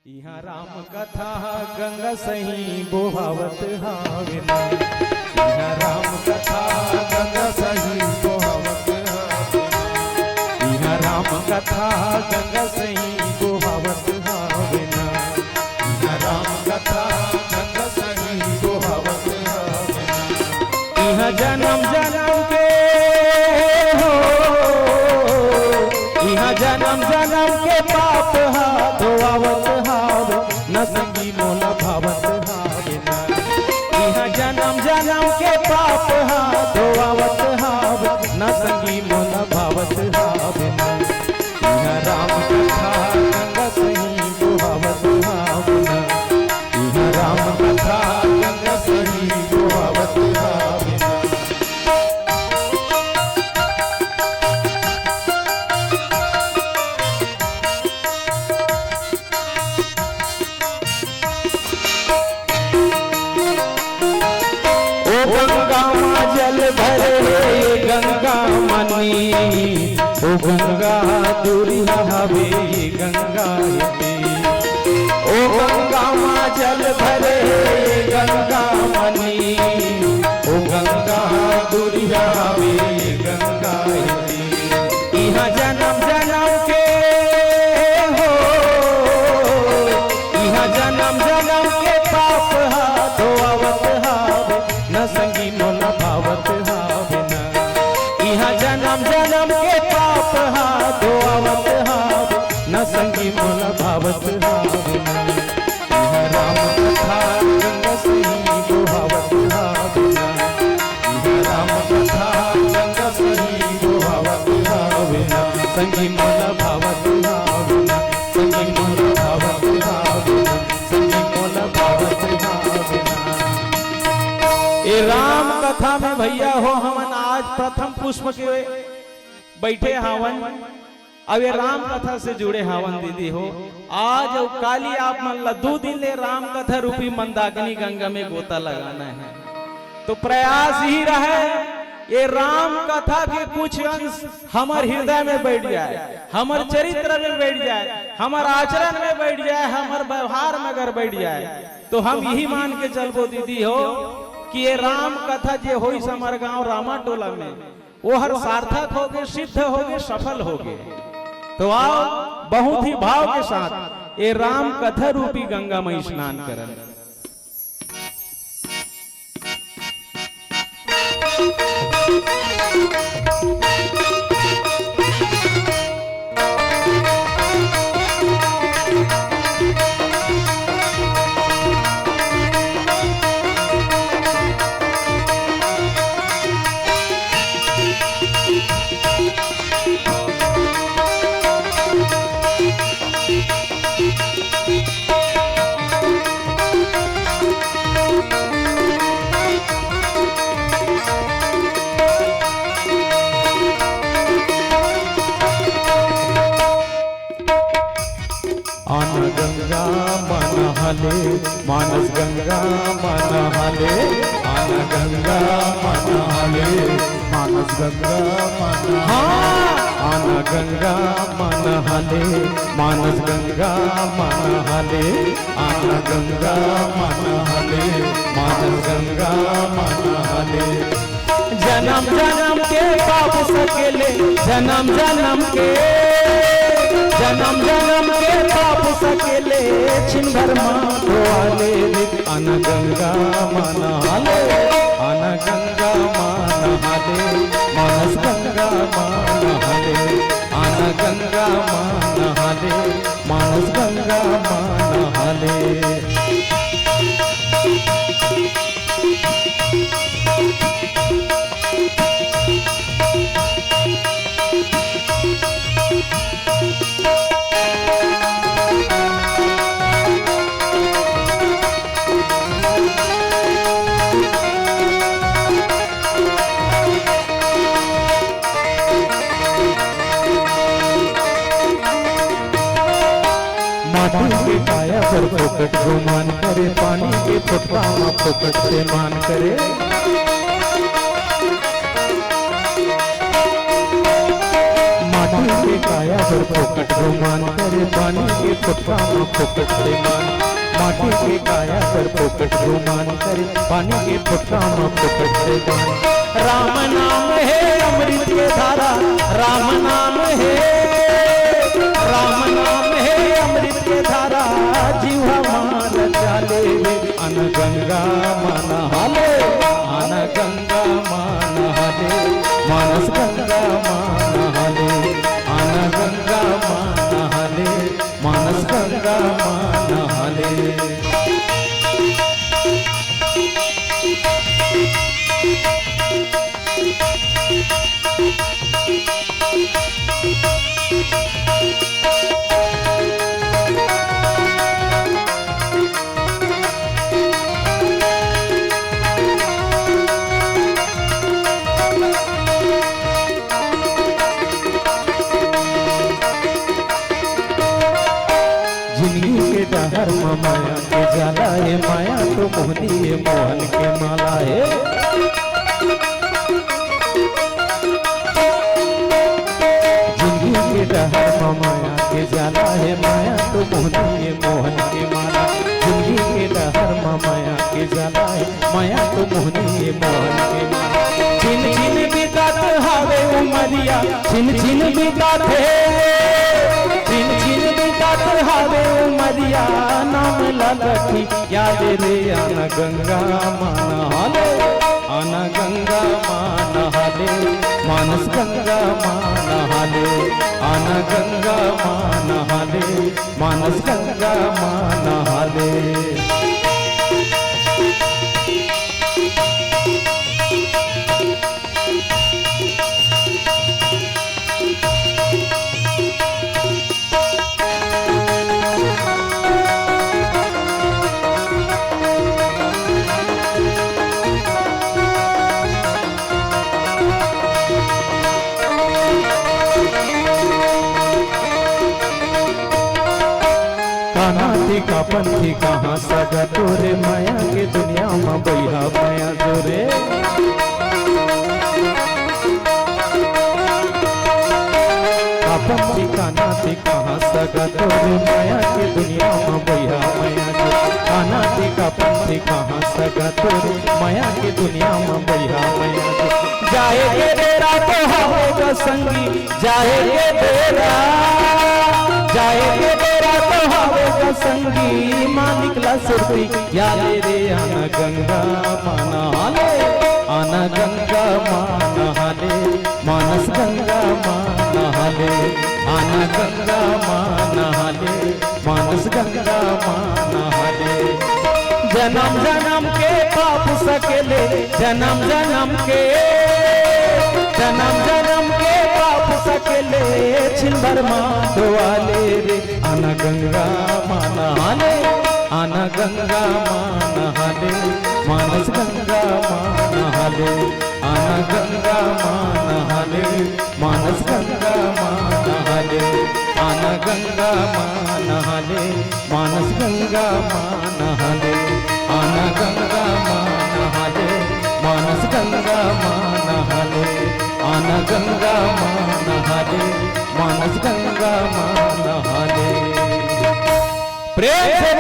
यहाँ राम कथा गंगा सही बोहावत हावेना। यहाँ राम कथा गंगा सही बोहावत हावेना। यहाँ राम कथा गंगा सही बोहावत हावेना। यहाँ राम कथा गंगा सही बोहावत हावेना। यहाँ जन्म जन्म के हो, यहाँ जन्म जन्म के पाप हा धोआवत हावे न संगी मोला भावत हावे ना। यहाँ जन्म जन्म के पाप हा धोआवत हावे न संगी मोला भावत हावे ना। यहाँ राम कथा गंगा सही बोहावत हावे ना। यहाँ राम कथा गंगा सही बोहावत हावे ना। गंगा माँ जल भरे गंगा मनी, ओ गंगा दूरी हवे गंगा ओ गंगा माँ जल भरे गंगा मनी, ओ गंगा दूरी हवे गंगा यहाँ जन्म जन्म के हो, यहाँ जन्म जन्म के पाप हा धोआवत हावे न संगी मोला भावत हावे ना। यहाँ जन्म जन्म के पाप हा धोआवत हावे न संगी मोला भावत हावे ना। यहाँ राम कथा गंगा सही बोहावत हावे ना। यहाँ राम कथा गंगा सही बोहावत हावे ना। संगी मोला भावत हावे ना। संगी मोला भावत हावे ना। संगी मोला भावत हावे ना। ये राम कथा में भैया हो हमन आज प्रथम पुष्प के बैठे हावन। अब ये राम कथा से जुड़े हावन दीदी हो। आज और काली आप मन ला 2 दिन ले राम कथा रूपी मंदाकिनी गंगा में गोता लगाना है, तो प्रयास ही रहे ये राम कथा के कुछ अंश हमार हृदय में बैठ जाए, हमार चरित्र में बैठ जाए, हमार आचरण में बैठ जाए, हमार व्यवहार में अगर बैठ जाए तो हम यही मान के चलबो दीदी हो कि ये राम कथा जे होई हमारे गांव रामा टोला में वो हर सार्थक हो गए, सिद्ध हो गए, सफल हो गए। तो आओ बहुत ही भाव के साथ ये राम कथा रूपी गंगा में स्नान करन। आना गंगा मन हले मानस गंगा मन हले। आना गंगा मन हले मानस गंगा मन आना गंगा मन हले मानस गंगा मन हले। आना गंगा मन हले मानस गंगा मन हले। जन्म जन्म के पाप सकेले जन्म जन्म के, जन्म जन्म के पाप सकेले छिन भर माँ धोआले। आना गंगा मन हाले आना गंगा मन हाले मानस गंगा मन हाले। आना गंगा मन हाले मानस गंगा मन हाले। माटी के काया पर फोकट गुमान करे, पानी के फुटका में फोकट से मान करे। माटी के काया पर फोकट गुमान करे पानी के फुटका में फोकट मान माटी के काया पर फोकट गुमान करे पानी के फुटका में फोकट मान राम नाम है अमृत के धारा राम नाम है अमृत के धारा जीवा मान चाले अन गंगा मान हाले अन गंगा मान हाले मानस गंगा मान हाले अन गंगा मान हाले मानस गंगा मान हाले डहर माया के जाला है माया तो मोहनी है मोहन के माला है जिंदगी के डहर माया के जाला है माया तो मोहनी है मोहन के माला जिंदगी के डहर माया के जाला है माया तो मोहनी है मोहन के माला छिन छिन बितात हावे उमरिया छिन छिन बितात छिन छिन बितात हावे उमरिया नाम लगती याद रे आना गंगा मान हाले आना गंगा मान हाले मानस गंगा मान हाले आना गंगा मान हाले मानस गंगा मान हाले का पंथी कहाँ सगा तोरे माया के दुनिया में बैहा माया जोरे पंथी काना थी कहाँ सगा तोरे माया के दुनिया में बैहा माया जोरे काना थी का पंथी कहाँ सगा तोरे माया के दुनिया में बैहा माया जोरे जाएगे डेरा तो होगा संगी जाएगे डेरा जाएगे डेरा तो होगा संगी मालिक ला सुरती याद रे आना गंगा मान हाले आना गंगा मान हाले मानस गंगा मान हाले आना गंगा मान हाले मानस गंगा मान हाले जन्म जन्म के पाप सकेले जन्म जन्म के पाप सकेले छिंदर माधवाले रे आना गंगा मान हाले आना गंगा मान हाले मानस गंगा मान हाले आना गंगा मान हाले मानस गंगा मान हाले आना गंगा मान हाले मानस गंगा मान हाले आना गंगा मान हाले मानस गंगा मान हाले आना गंगा मान हाले मानस गंगा मान हाले प्रेम से